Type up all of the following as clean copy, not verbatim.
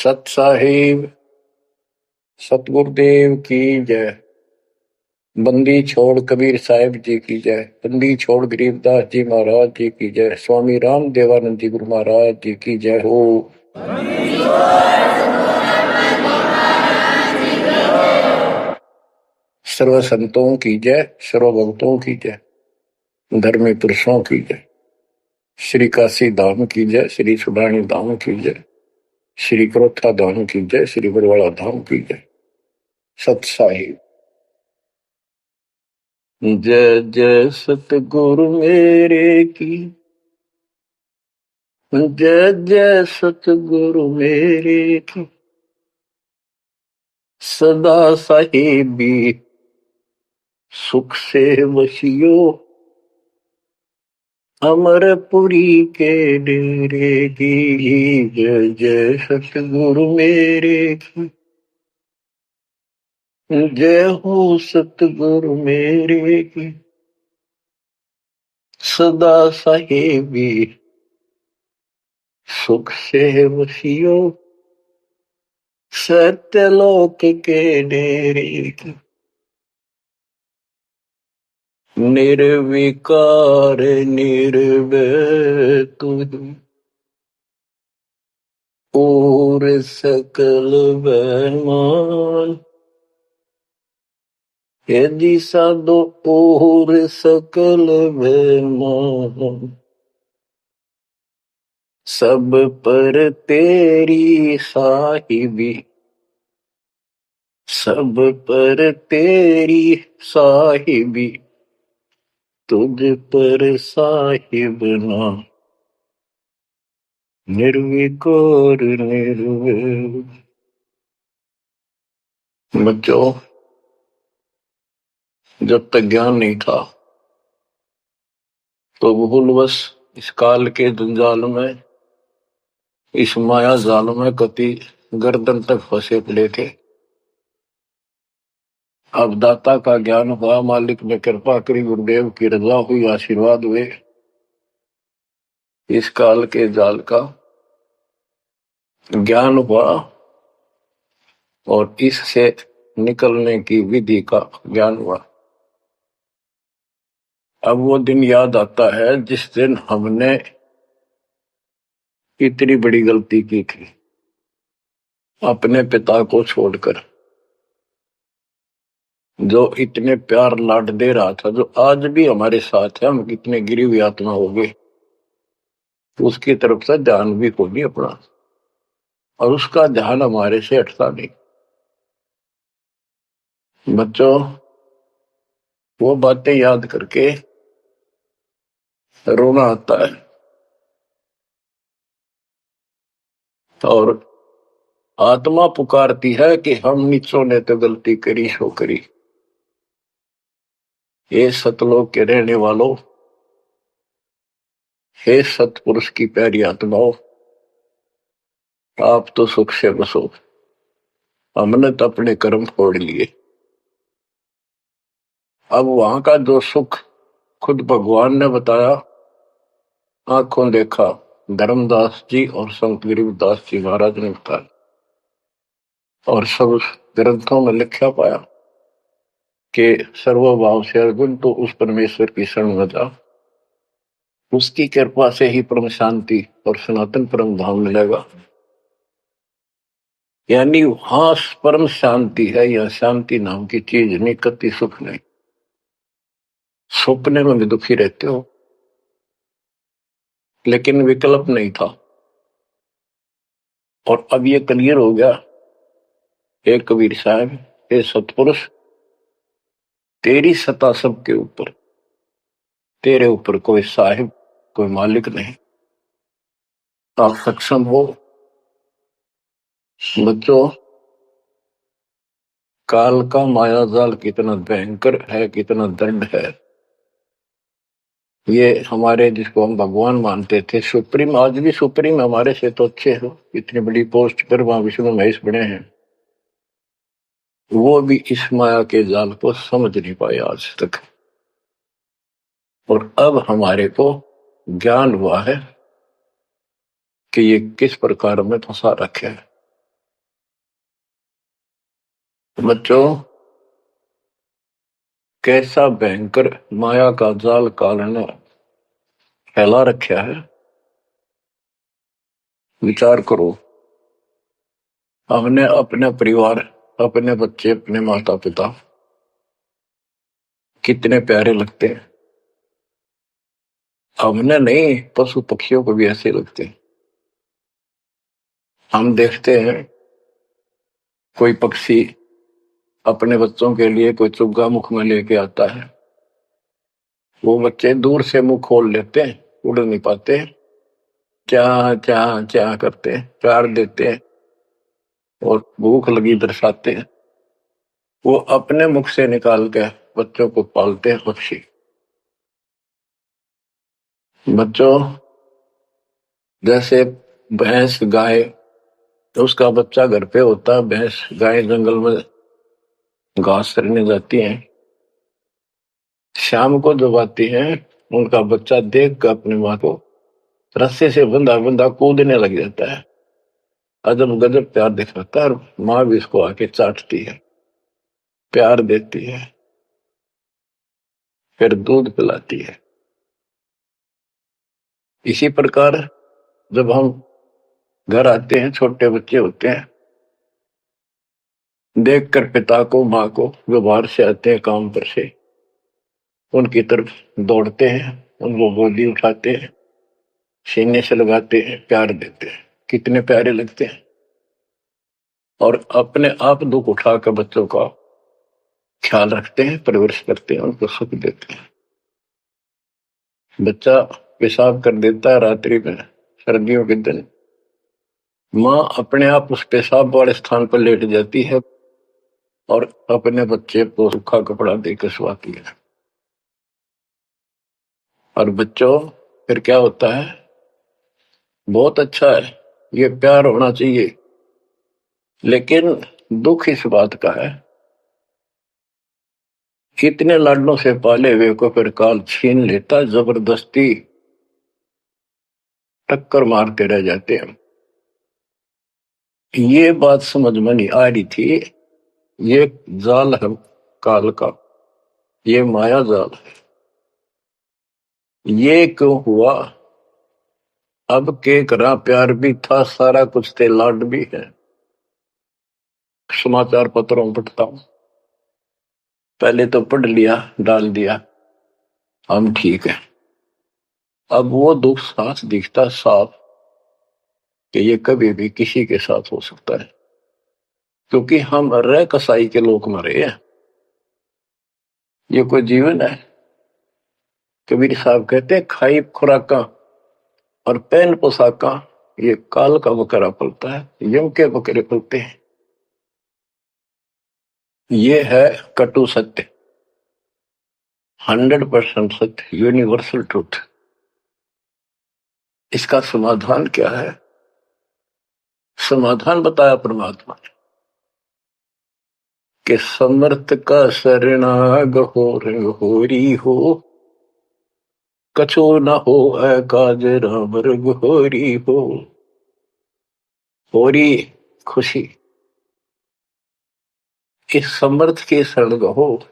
सत साहिब सतगुरुदेव की जय। बंदी छोड़ कबीर साहिब जी की जय। बंदी छोड़ गरीबदास जी महाराज जी की जय। स्वामी राम देवानंद जी गुरु महाराज जी की जय हो। सर्व संतों की जय, सर्व भक्तों की जय, धर्मी पुरुषों की जय। श्री काशी धाम की जय, श्री सुडानी धाम की जय, श्री क्रोथा धाम की जय, श्री बरवाड़ा धाम की जय। सत साहिब जय जय सतगुरु मेरे की, जय जय सतगुरु मेरे की। सदा साहिबी सुख से वसियो, अमरपुरी के डेरे की। जय जय सतगुरु मेरे की, जय हो सतगुरु मेरे की। सदा साहिबी सुख से वसियो, सत्यलोक के डेरे की। निर्विकार निर्भय तुझ और सकल बेमान। यदि साधो और सकल बेमान, सब पर तेरी साहिबी, सब पर तेरी साहिबी। तुझ पर साहिब ना निर्विकार निर्भय। बच्चों, जब तक ज्ञान नहीं था तो भूलवश इस काल के जंजाल में, इस माया जाल में कति गर्दन तक फंसे पड़े थे। अब दाता का ज्ञान हुआ, मालिक ने कृपा करी, गुरुदेव की रजा हुई, आशीर्वाद हुए। इस काल के जाल का ज्ञान हुआ और इससे निकलने की विधि का ज्ञान हुआ। अब वो दिन याद आता है जिस दिन हमने इतनी बड़ी गलती की थी, अपने पिता को छोड़कर, जो इतने प्यार लाड दे रहा था, जो आज भी हमारे साथ है। हम कितने गिरी हुई आत्मा हो गए, उसकी तरफ से ध्यान भी खो नहीं अपना, और उसका ध्यान हमारे से हटता नहीं। बच्चों, वो बातें याद करके रोना आता है। और आत्मा पुकारती है कि हम नीचों ने तो गलती करी सो करी। हे सतलोक के रहने वालों, हे सतपुरुष की प्यारी आत्माओं, आप तो सुख से बसो। हमने तो अपने कर्म फोड़ लिए। अब वहां का जो सुख खुद भगवान ने बताया, आंखों देखा, धर्मदास जी और संत गरीबदास जी महाराज ने बताया, और सब ग्रंथों में लिखा पाया कि सर्वभाव से अर्जुन तो उस परमेश्वर की शरण में जा, उसकी कृपा से ही परम शांति और सनातन परम धाम मिलेगा। यानी वहां परम शांति है, या शांति नाम की चीज नहीं, कति सुख नहीं। सपने में भी दुखी रहते हो, लेकिन विकल्प नहीं था। और अब ये क्लियर हो गया। हे कबीर साहब, हे सतपुरुष, तेरी सत्ता सबके ऊपर, तेरे ऊपर कोई साहिब, कोई मालिक नहीं। आप सक्षम हो। बच्चों, काल का माया जाल कितना भयंकर है, कितना दंड है। ये हमारे, जिसको हम भगवान मानते थे, सुप्रीम, आज भी सुप्रीम हमारे से तो अच्छे हो, इतनी बड़ी पोस्ट पर वहां विष्णु महेश बने हैं, वो भी इस माया के जाल को समझ नहीं पाए आज तक। और अब हमारे को ज्ञान हुआ है कि ये किस प्रकार में फंसा रखे है। बच्चों, कैसा भयंकर माया का जाल काल ने फैला रखा है। विचार करो, हमने अपने परिवार, अपने बच्चे, अपने माता पिता कितने प्यारे लगते हैं। हमने नहीं, पशु पक्षियों को भी ऐसे लगते हैं। हम देखते हैं कोई पक्षी अपने बच्चों के लिए कोई चुग्गा मुख में लेके आता है, वो बच्चे दूर से मुंह खोल लेते हैं, उड़ नहीं पाते, चाह चाह चाह करते हैं, प्यार देते हैं और भूख लगी दर्शाते हैं। वो अपने मुख से निकाल के बच्चों को पालते हैं पक्षी। बच्चों, जैसे भैंस गाय, तो उसका बच्चा घर पे होता है, भैंस गाय जंगल में घास चरने जाती हैं, शाम को जब आती हैं उनका बच्चा देख कर अपनी माँ को रस्से से बंधा बंधा कूदने लग जाता है। अजब गजब प्यार दिखाता है और माँ भी इसको आके चाटती है, प्यार देती है, फिर दूध पिलाती है। इसी प्रकार जब हम घर आते हैं, छोटे बच्चे होते हैं, देखकर पिता को माँ को जो बाहर से आते हैं काम पर से, उनकी तरफ दौड़ते हैं, उनको गोदी उठाते हैं, सीने से लगाते हैं, प्यार देते हैं, कितने प्यारे लगते हैं। और अपने आप दुख उठाकर बच्चों का ख्याल रखते हैं, परवरिश करते हैं, उनको सुख देते हैं। बच्चा पेशाब कर देता है रात्रि में, सर्दियों के दिन, माँ अपने आप उस पेशाब वाले स्थान पर लेट जाती है और अपने बच्चे को सूखा कपड़ा देकर सुलाती है। और बच्चों, फिर क्या होता है? बहुत अच्छा है, ये प्यार होना चाहिए, लेकिन दुख इस बात का है, कितने लाडलों से पाले हुए को फिर काल छीन लेता, जबरदस्ती टक्कर मारते रह जाते हैं। ये बात समझ में नहीं आ रही थी, ये जाल है काल का, ये माया जाल है। ये क्यों हुआ? अब के करा, प्यार भी था, सारा कुछ थे, लाड भी है। समाचार पत्रों में पढ़ता हूं, पहले तो पढ़ लिया, डाल दिया, हम ठीक है। अब वो दुख साथ दिखता साफ कि ये कभी भी किसी के साथ हो सकता है, क्योंकि हम रह कसाई के लोग मरे हैं। ये कोई जीवन है? कबीर साहब कहते हैं, खाई खुराका और पहन पोशाका, ये काल का बकरा पलता है, यम के बकरे पलते हैं। ये है कटु सत्य, 100% सत्य, यूनिवर्सल ट्रूथ। इसका समाधान क्या है? समाधान बताया परमात्मा ने कि समर्थ का शरणाग हो होरी हो, कछो न हो है काज राम रग होरी हो। होरी खुशी, इस समर्थ के शरण हो,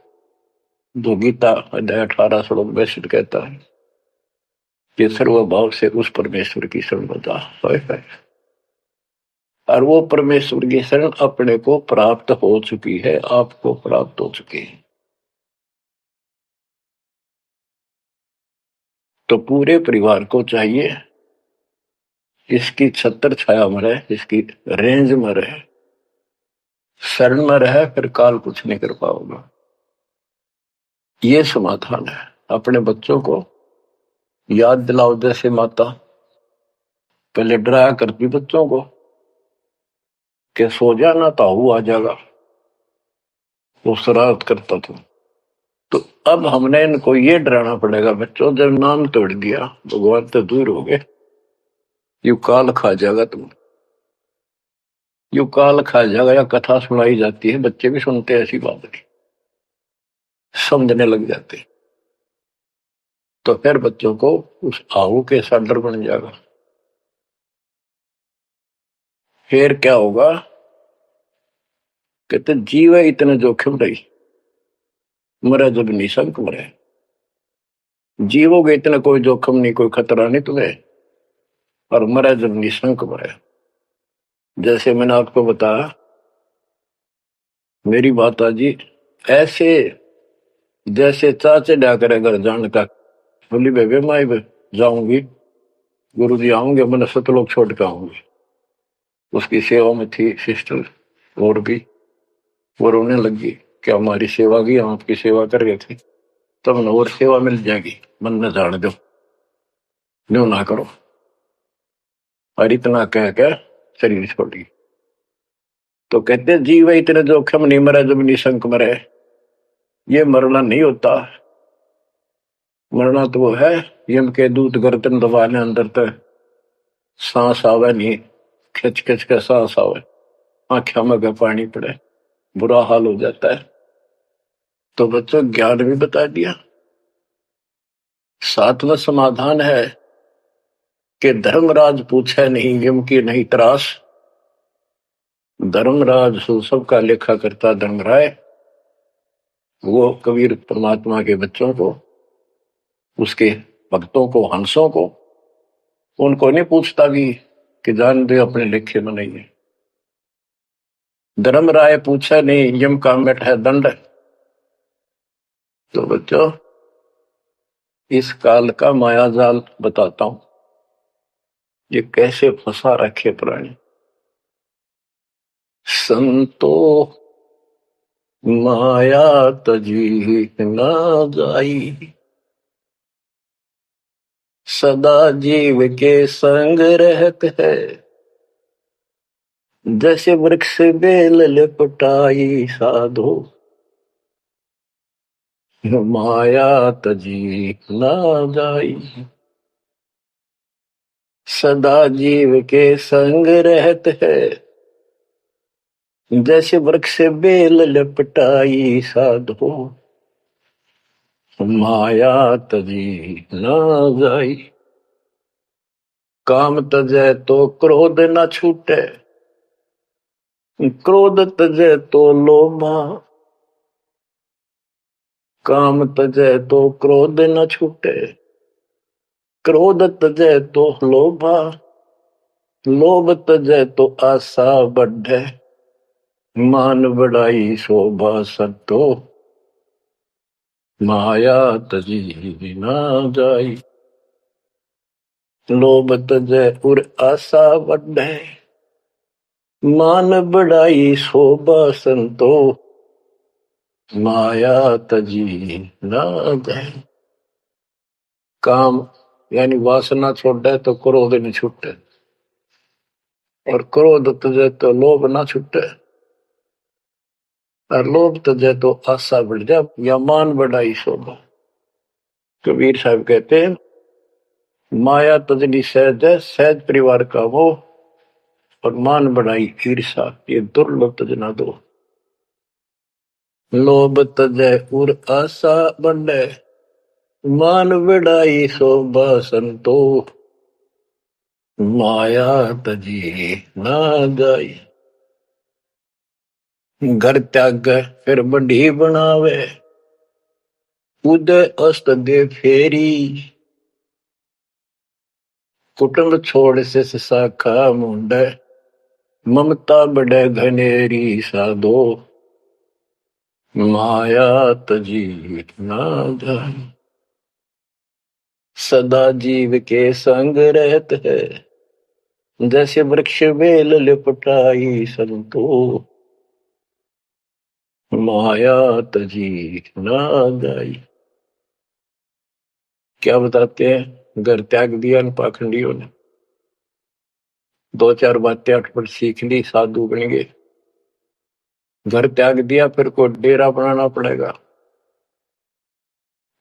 जो गीता अध्याय 18 श्लोक 62 कहता है कि सर्वभाव से उस परमेश्वर की शरण बता। और वो परमेश्वर की शरण अपने को प्राप्त हो चुकी है, आपको प्राप्त हो चुकी है। तो पूरे परिवार को चाहिए इसकी छत्र छाया में रहे, इसकी रेंज में रहे, शरण में रहे, फिर काल कुछ नहीं कर पाओगे। ये समाधान है। अपने बच्चों को याद दिलाओ, जैसे माता पहले डराया करती बच्चों को कि सो जाना, ताऊ आ जाएगा, वो शरारत करता था। तो अब हमने इनको ये डराना पड़ेगा, बच्चों जब नाम तोड़ दिया, भगवान तो दूर हो गए, यू काल खा जाएगा तुम, यू काल खा जाएगा। या कथा सुनाई जाती है, बच्चे भी सुनते हैं, ऐसी बात नहीं, समझने लग जाते। तो फिर बच्चों को उस आहू के साथ डर बन जाएगा। फिर क्या होगा? कहते जीव है इतने जोखिम रही, मरे जब निशंक मरे। जीवोगे इतना कोई जोखिम नहीं, कोई खतरा नहीं तुम्हें, और मरे जब निशंक मरे। जैसे मैंने आपको बताया, मेरी माता जी ऐसे जैसे चाचे डा करे घर जाने का, बोली बेबे मैं जाऊंगी, गुरु जी आऊंगे, मैंने सतलोक छोड़ के आऊंगी। उसकी सेवा में थी सिस्टर और भी, वो रोने लगी कि हमारी सेवा की, हम आपकी सेवा कर रहे थे, तब न और सेवा मिल जाएगी, मन में जान दो, न्यू ना करो। और इतना कह के शरीर छोड़ी। तो कहते जीव इतने जोखिम नहीं, मरे जब निशंक मरे। ये मरना नहीं होता, मरना तो वो है यम के दूत गर्दन दबाने अंदर तक सांस आवे नहीं, खिंच खिंच के सांस आवे, आंखों में के पानी पड़े, बुरा हाल हो जाता है। तो बच्चों ज्ञान भी बता दिया। सातवां समाधान है कि धर्मराज पूछे नहीं यम की नहीं त्रास। धर्मराज सबका लेखा करता धर्मराय, वो कबीर परमात्मा के बच्चों को, उसके भक्तों को, हंसों को, उनको नहीं पूछता कि जान दे अपने लेखे में नहीं है। धर्मराय पूछा नहीं यम का मिट है दंड। तो बच्चों इस काल का माया जाल बताता हूं, ये कैसे फंसा रखे प्राणी। संतो माया तजी ना जाई, सदा जीव के संग रहत है, जैसे वृक्ष बेल लिपटाई साधो, माया तजी ना जाई। सदा जीव के संग रहत है, जैसे वृक्ष बेल लिपटाई साधो, माया तजी ना जाई। काम तजै तो क्रोध न छूटे, क्रोध तजै तो लोभा। काम तजै तो क्रोध न छूटे, क्रोध तजै तो लोभा। लोभ तजै तो आशा बढ़े, मान बढ़ाई शोभा सतो, माया तजी ना जाई। लोभ तजै उर आशा बढ़े, मान बढ़ाई शोभा संतो, माया तजी ना जाई। काम यानी वासना छोड़े तो क्रोध नहीं छूटे, और क्रोध तजे तो लोभ ना छूटे, और लोभ तजे तो आशा बढ़ जा या मान बढ़ाई शोभा। कबीर साहब कहते हैं माया तजनी सहज है, सहज परिवार का वो, और मान बढ़ाई ईर्षा, ये दुर्लभ तजना दो। लोभ तजे उर आशा बढ़े, मान बढ़ाई शोभा संतो, माया तजी ना जाई। घर त्याग फिर बढ़ी बनावे, उदय अस्त दे फेरी। कुटुंब छोड़ से शाखा मुंडे, ममता बढ़े घनेरी साधो, माया तजी ना जाए। सदा जीव के संग रहत है, जैसे वृक्ष बेल लिपटाई संतो, माया तजी ना जाई। क्या बताते हैं, घर त्याग दिया इन पाखंडियों ने, दो चार बातें अटपट सीख ली, साधु बन गए। घर त्याग दिया, फिर को डेरा बनाना पड़ेगा,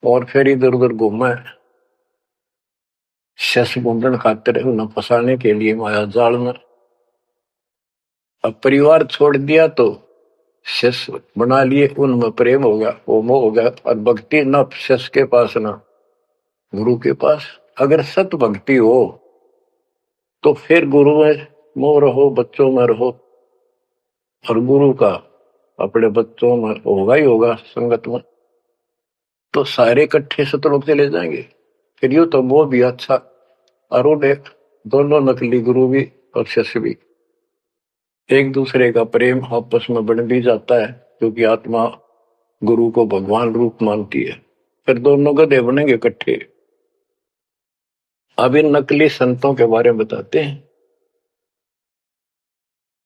और फिर इधर उधर घूमा, शस गुंडन खातिर उन्हें फंसाने के लिए माया जाल में। अब परिवार छोड़ दिया तो शस बना लिए, उनमें प्रेम हो गया, वो मोह हो गया, और भक्ति न शस के पास ना गुरु के पास। अगर सत भक्ति हो तो फिर गुरु में मोह रहो, बच्चों में रहो, और गुरु का अपने बच्चों में होगा ही होगा संगत में, तो सारे इकट्ठे सतलोक चले जाएंगे। फिर यूं तो वो भी अच्छा, और वो दोनों नकली गुरु भी और शिष्य भी एक दूसरे का प्रेम आपस में बढ़ भी जाता है, क्योंकि आत्मा गुरु को भगवान रूप मानती है। फिर दोनों गधे बनेंगे इकट्ठे। अब इन नकली संतों के बारे में बताते हैं।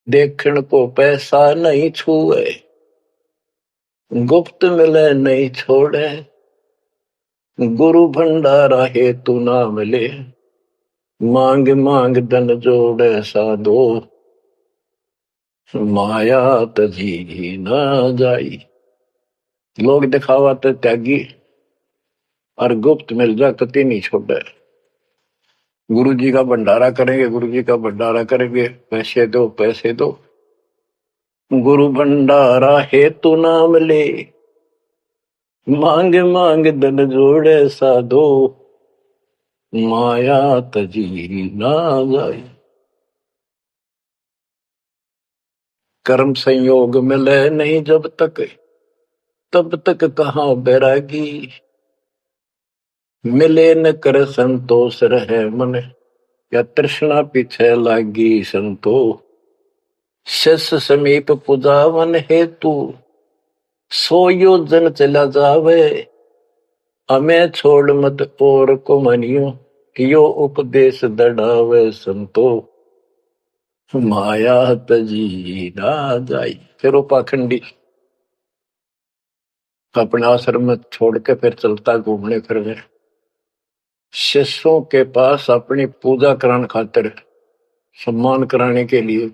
देखण को पैसा नहीं छुए, गुप्त मिले नहीं छोड़े, गुरु भंडारा हेतु ना मिले, मांग मांग धन जोड़े साधो, माया तजी ना जाई। लोग दिखावा तो त्यागी, और गुप्त मिल जा कति नहीं छोड़े। गुरु जी का भंडारा करेंगे, गुरु जी का भंडारा करेंगे, पैसे दो पैसे दो, गुरु भंडारा हेतु ना मिले, मांग मांग धन जोड़े साधो, माया तजी ना जाए। कर्म संयोग मिले नहीं जब तक, तब तक कहाँ बैरागी, मिले न कर संतोष रहे मन, या तृष्णा पीछे लागी संतो। शिष्य समीप पुजावन हेतु, सो योजन चला जावे, हमें छोड़ मत और को मनियो, यो उपदेश दड़ावे संतो, माया तजी ना जाई। फिर वो पाखंडी अपने आश्रम में छोड़ के फिर चलता घूमने फिरने, शिष्यों के पास अपनी पूजा कराने खातिर, सम्मान कराने के लिए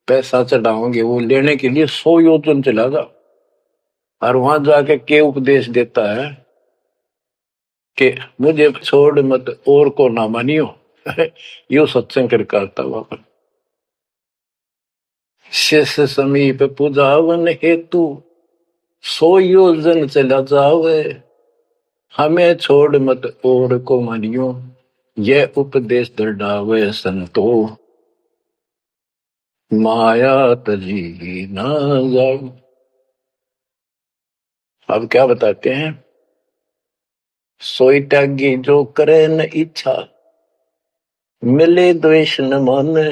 पैसा चढ़ाओगे, वो लेने के लिए 100 योजन चला जा। और वहां जाके के उपदेश देता है कि मुझे छोड़ मत और को ना मानियो। यो सत्संग कर करता वहां। शिष्य समीप पूजावन हेतु, 100 योजन चला जावे, हमें छोड़ मत और को मानियो, यह उपदेश दृढ़ावे संतो, माया तजी ना जाए। अब क्या बताते हैं, सोई त्यागी जो करे न इच्छा, मिले द्वेष न माने।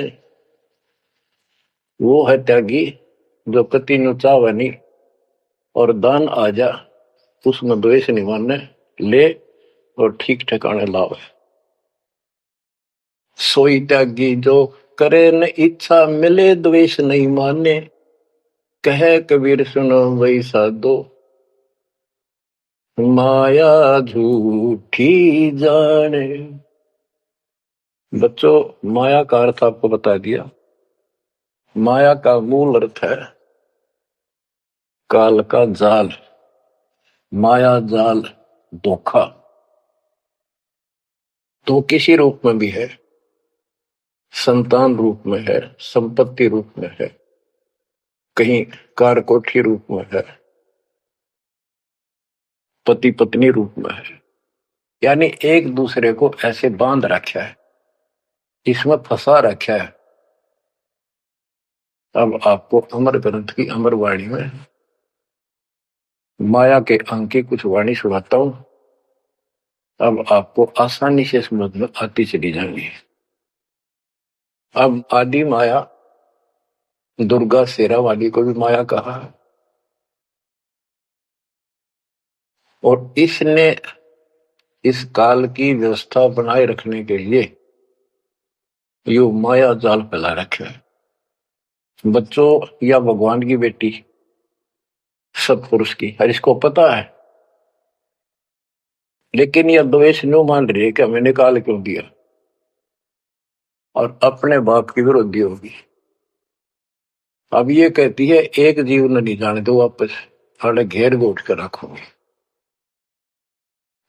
वो है त्यागी जो कति नु चावे नहीं, और दान आ जा उसमें द्वेष नहीं माने, ले और ठीक ठिकाने लावे। सोई त्यागी जो करे न इच्छा, मिले द्वेष नहीं माने, कहे कबीर सुनो वही साधो, माया झूठी जाने। बच्चों, माया का अर्थ आपको बता दिया। माया का मूल अर्थ है काल का जाल, माया जाल, धोखा। तो किसी रूप में भी है, संतान रूप में है, संपत्ति रूप में है, कहीं कार कोठी रूप में है, पति पत्नी रूप में है। यानी एक दूसरे को ऐसे बांध रखा है, इसमें फंसा रखा है। अब आपको अमर ग्रंथ की अमर वाणी में माया के अंक की कुछ वाणी सुनाता हूं। अब आपको आसानी से समझ में आती चली जाएंगी। अब आदि माया, दुर्गा शेरा वाली को भी माया कहा है, और इसने इस काल की व्यवस्था बनाए रखने के लिए यो माया जाल फैला रखे है। बच्चों, या भगवान की बेटी सतपुरुष की, हर इसको पता है, लेकिन यह द्वेष न्यू मान रही है कि हमें निकाल क्यों दिया, और अपने बाप की विरोधी होगी। अब ये कहती है एक जीव न नहीं जाने दो वापस, थोड़ा घेर घोट कर रखोगे।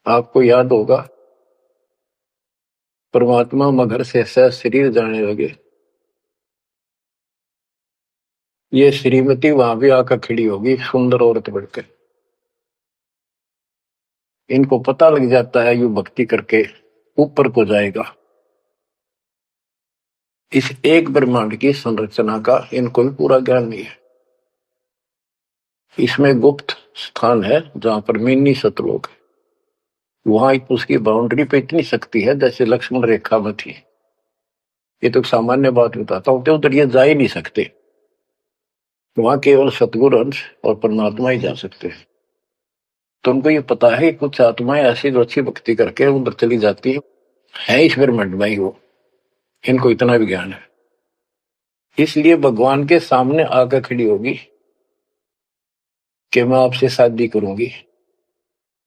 आपको याद होगा परमात्मा मगर से सह शरीर जाने लगे, ये श्रीमती वहां भी आकर खड़ी होगी सुंदर औरत बढ़कर। इनको पता लग जाता है यू भक्ति करके ऊपर को जाएगा। इस एक ब्रह्मांड की संरचना का इनको भी पूरा ज्ञान नहीं है। इसमें गुप्त स्थान है जहां पर मिनी सतलोक है। वहां उसकी बाउंड्री पे इतनी शक्ति है जैसे लक्ष्मण रेखा में थी। ये तो सामान्य बात बताता हूं, तो उधर ये जा ही नहीं सकते। वहां केवल सतगुरु अंश और परमात्मा ही जा सकते हैं। तो उनको ये पता है कि कुछ आत्माएं ऐसी जो अच्छी भक्ति करके उधर चली जाती है ईश्वर मंड में ही वो। इनको इतना भी ज्ञान है, इसलिए भगवान के सामने आकर खड़ी होगी कि मैं आपसे शादी करूंगी।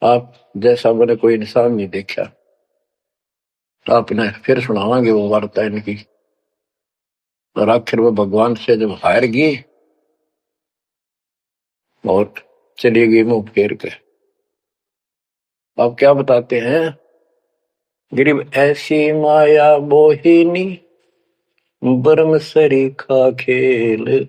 आप जैसा मैंने कोई इंसान नहीं देखा। आपने फिर सुनावांगे वो वार्ता इनकी। और आखिर वो भगवान से जब हार गई और चली गई मुंह फेर के। अब क्या बताते हैं, गरीब ऐसी माया मोहिनी बरम सरीखा खेल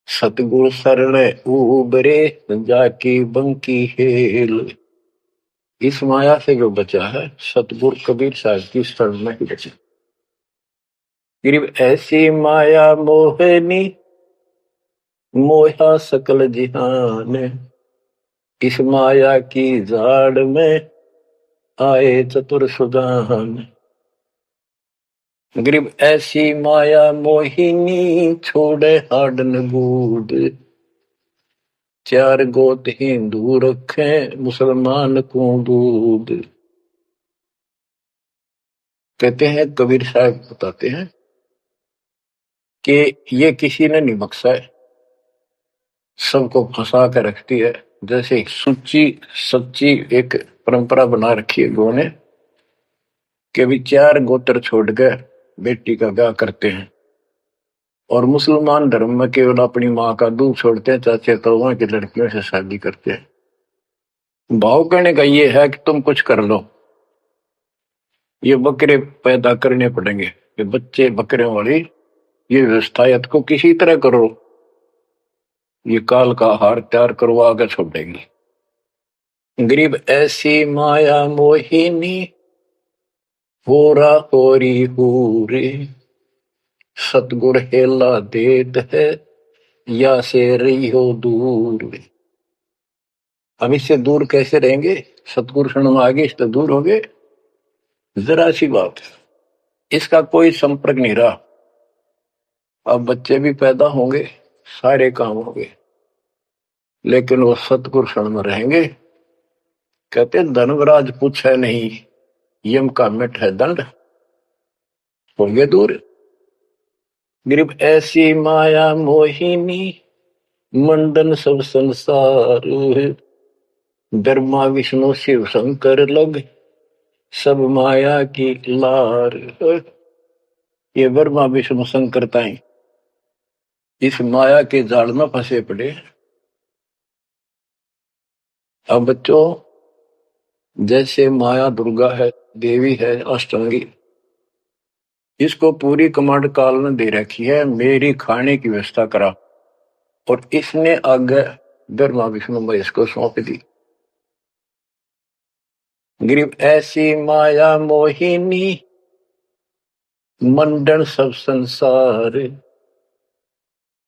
सतगुरु शरण उबरे जाकी बंकी हेल। इस माया से जो बचा है सतगुरु कबीर साहब की शरण में ही बचा। गरीब ऐसी माया मोहिनी मोहा सकल जिहान इस माया की जाड़ में आए चतुर सुजान। गरीब ऐसी माया मोहिनी छोड़े हाडन बूद चार गोत हिंदू रखे मुसलमान को दूध। कहते हैं कबीर साहब बताते हैं कि ये किसी ने नहीं बख्शा है, सबको फंसा कर रखती है। जैसे सुच्ची सच्ची एक परंपरा बना रखी है लोगों ने कि भी चार गोत्र छोड़ कर बेटी का ब्याह करते हैं। और मुसलमान धर्म में केवल अपनी माँ का दूध छोड़ते हैं, चाचे तो की लड़कियों से शादी करते हैं। भाव कहने का ये है कि तुम कुछ कर लो, ये बकरे पैदा करने पड़ेंगे, ये बच्चे बकरे वाली ये व्यवस्था या को किसी तरह करो, ये काल का हार तैयार करो, आगे छोड़ देंगे। गरीब ऐसी माया मोहिनी होरा होरी हूरे सतगुर हेला देत है या से रही हो दूर। हम इससे दूर कैसे रहेंगे, सतगुरु शरण आगे इससे दूर हो गए, जरा सी बात है, इसका कोई संपर्क नहीं रहा। अब बच्चे भी पैदा होंगे, सारे काम होंगे, लेकिन वो सतगुरु शरण में रहेंगे। कहते धर्मराज पूछे नहीं यम का मिट है दंड, होंगे दूर। गरीब ऐसी माया मोहिनी मंडन सब संसार ब्रह्मा विष्णु शिव शंकर लग सब माया की लार। ये ब्रह्मा विष्णु शंकर ताई इस माया के जाल में फंसे पड़े। अब बच्चों जैसे माया दुर्गा है, देवी है अष्टांगी, इसको पूरी कमांड काल ने दे रखी है मेरी खाने की व्यवस्था करा, और इसने आगे ब्रह्मा विष्णु महेश को सौंप दी। गरीब ऐसी माया मोहिनी मंडन सब संसार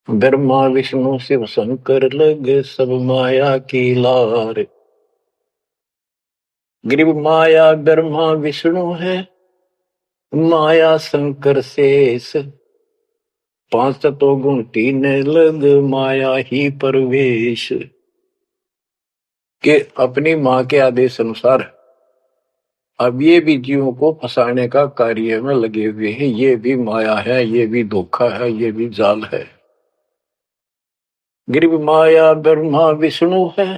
ब्रह्मा विष्णु शिव शंकर लगे सब माया की लार। गरीब माया ब्रह्मा विष्णु है माया शंकर शेष पांच तो गुण तीन लग माया ही परवेश। के अपनी मां के आदेश अनुसार अब ये भी जीवों को फंसाने का कार्य में लगे हुए हैं। ये भी माया है, ये भी धोखा है, ये भी जाल है। गरीब माया ब्रह्मा विष्णु है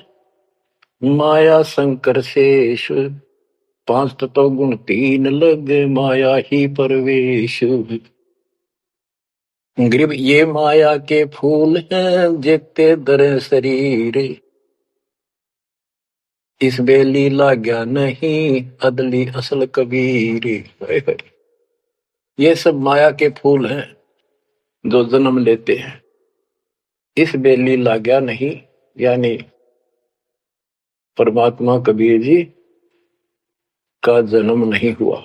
माया शंकर शेष पांच तत्व गुण तीन लग माया ही परवेश। गरीब ये माया के फूल हैं जेते दर शरीर इस बेली लाग्या नहीं अदली असल कबीर। ये सब माया के फूल हैं जो जन्म लेते हैं, इस बेली लाग्या नहीं यानी परमात्मा कबीर जी का जन्म नहीं हुआ।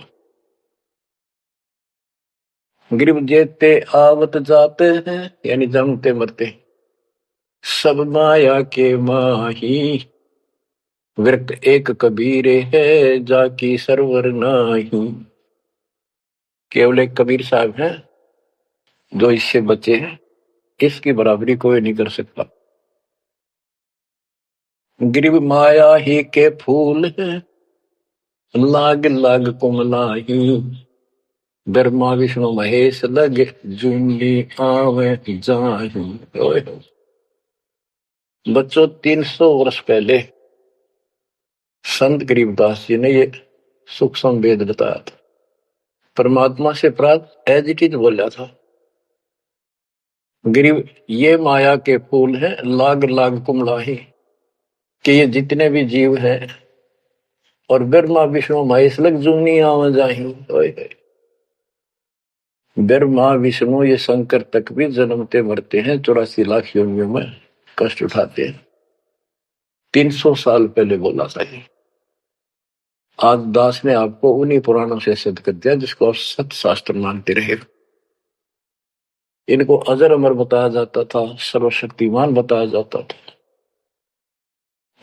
गरीब जेते आवत जाते हैं यानी जन्मते मरते, सब माया के माही, विरक्त एक कबीर है, जाकी सरवर नाही। केवल एक कबीर साहब हैं जो इससे बचे हैं, इसकी बराबरी कोई नहीं कर सकता। गिरिव माया ही के फूल है, लाग लाग कुमलाही। ब्रह्मा विष्णु महेश लग, जूनी आवे जाही। ओए होए। बच्चों, 300 वर्ष पहले संत गरीबदास जी ने ये सूक्ष्म वेद बताया था, परमात्मा से प्राप्त एज इट इज बोला था। गिरिव ये माया के फूल हैं, लाग लाग कुमलाही, कि ये जितने भी जीव हैं और ब्रह्मा विष्णु महेश लग, जूनी आवे जाही। ओए होए। ब्रह्मा विष्णु ये शंकर तक भी जन्मते मरते हैं, 84 लाख योनियों में कष्ट उठाते हैं। 300 साल पहले बोला था ये। आज दास ने आपको उन्हीं पुराणों से सिद्ध कर दिया जिसको आप सत्य शास्त्र मानते रहे। इनको अजर अमर बताया जाता था, सर्वशक्तिमान बताया जाता था।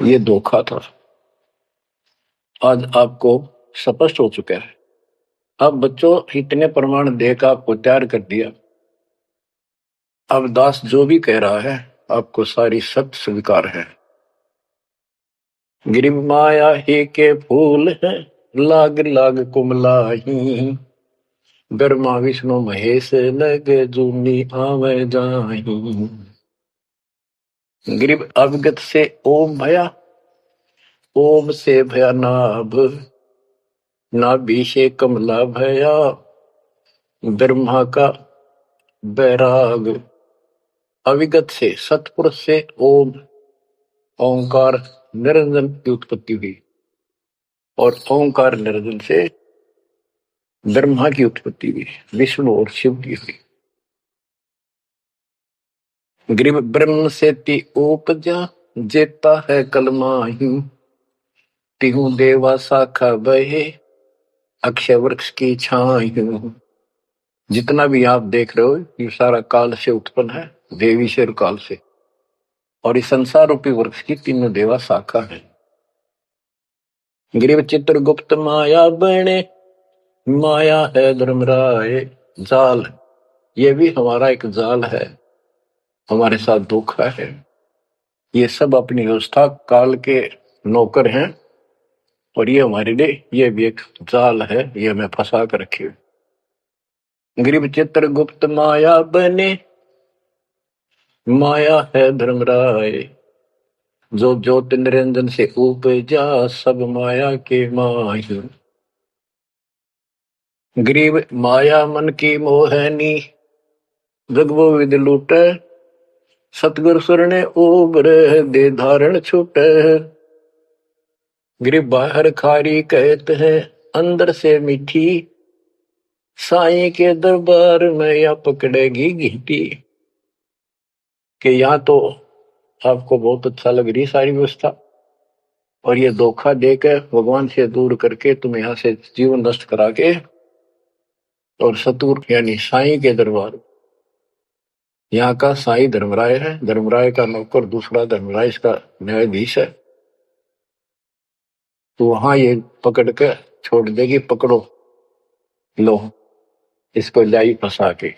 ये धोखा था। आज आपको स्पष्ट हो चुका है। अब बच्चों, इतने प्रमाण देकर आपको तैयार कर दिया। अब दास जो भी कह रहा है आपको सारी सत्य स्वीकार है। गिरिव माया ही के फूल है, लाग लाग कुमलाही। ब्रह्मा विष्णु महेश लग, जूनी आवे जाही। गिरिव अवगत से ओम भया, ओम से भया नाभ, नाभि से कमला भया, ब्रह्मा का बैराग। अविगत से सतपुरुष से ओम ओंकार निरंजन की उत्पत्ति हुई, और ओंकार निरंजन से ब्रह्मा की उत्पत्ति हुई, विष्णु और शिव की हुई। गिरिव ब्रह्म से ति उपजा, जेता है कलमाही। तिहु देवा शाखा बहे, अक्षय वृक्ष की छाई। जितना भी आप देख रहे हो ये सारा काल से उत्पन्न है, देवीशर काल से, और इस संसार रूपी वृक्ष की तीनों देवा शाखा है। गिरिव चित्रगुप्त माया बने, माया है धर्मराय जाल। ये भी हमारा एक जाल है, हमारे साथ धोखा है। ये सब अपनी व्यवस्था काल के नौकर हैं, और ये हमारे लिए ये भी एक जाल है, ये हमें फंसा कर रखे। गिरिव चित्रगुप्त माया बने, माया है धर्मराय। जो ज्योति निरंजन से उपजा, सब माया के माही। ग्रीव माया मन की मोहनी, जगवो विद लूट। सतगुर सुरने उबर, दे धारण छूट। ग्रीव बाहर खारी कहत है, अंदर से मीठी। साईं के दरबार में या पकड़ेगी घीटी। कि यहाँ तो आपको बहुत अच्छा लग रही सारी व्यवस्था, और ये धोखा देकर भगवान से दूर करके तुम यहाँ से जीवन नष्ट करा के, और सतगुरु यानी साईं के दरबार। यहाँ का साईं धर्मराय है, धर्मराय का नौकर दूसरा धर्मराय इसका न्यायाधीश है। तो वहां ये पकड़ के छोड़ देगी, पकड़ो लो इसको लाई फंसा के।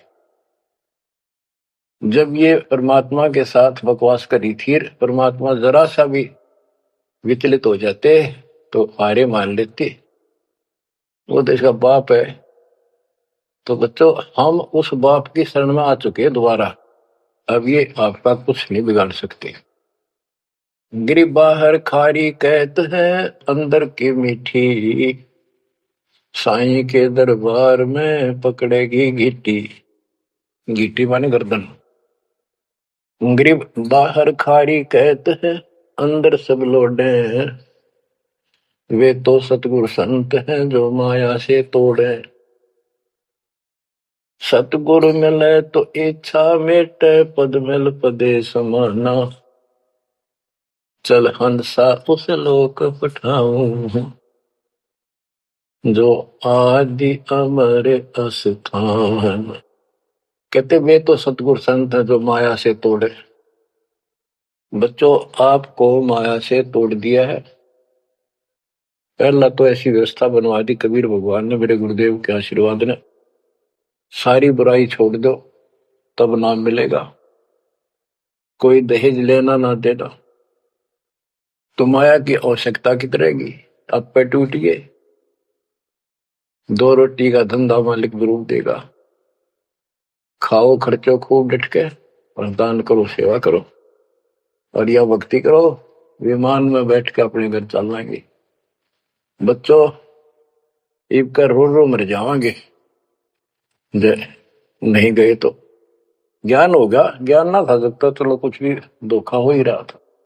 जब ये परमात्मा के साथ बकवास करी थी, परमात्मा जरा सा भी विचलित हो जाते तो हारे मान लेते। वो तो इसका बाप है। तो बच्चों, हम उस बाप की शरण में आ चुके हैं दोबारा। अब ये आपका कुछ नहीं बिगाड़ सकते। गिरी बाहर खारी कहत है, अंदर की मीठी। साईं के दरबार में पकड़ेगी घीटी। घीटी माने गर्दन। गिरिव बाहर खारी कहत है, अंदर सब लोडे। वे तो सतगुरु संत हैं, जो माया से तोड़े। सतगुरु मिले तो इच्छा मेटे, पद मिल पदे समाना। चल हंसा उस लोक पठाऊं, जो आदि अमर अस्थान। कहते वे तो सतगुरु संत है जो माया से तोड़े। बच्चों, आपको माया से तोड़ दिया है। पहला तो ऐसी व्यवस्था बनवा दी कबीर भगवान ने, मेरे गुरुदेव के आशीर्वाद ने। सारी बुराई छोड़ दो, तब नाम मिलेगा। कोई दहेज लेना ना देना, तो माया की आवश्यकता कित रहेगी। अब पे टूटिए, 2 रोटी का धंधा मालिक जरूर देगा। खाओ खर्चो खूब डट के, और दान करो, सेवा करो, और यह भक्ति करो। विमान में बैठ के अपने घर चल जाएंगे। बच्चों, इब कर रो रो मर जावांगे नहीं गए तो। ज्ञान होगा, ज्ञान ना था सकता, चलो कुछ भी धोखा हो ही रहा था।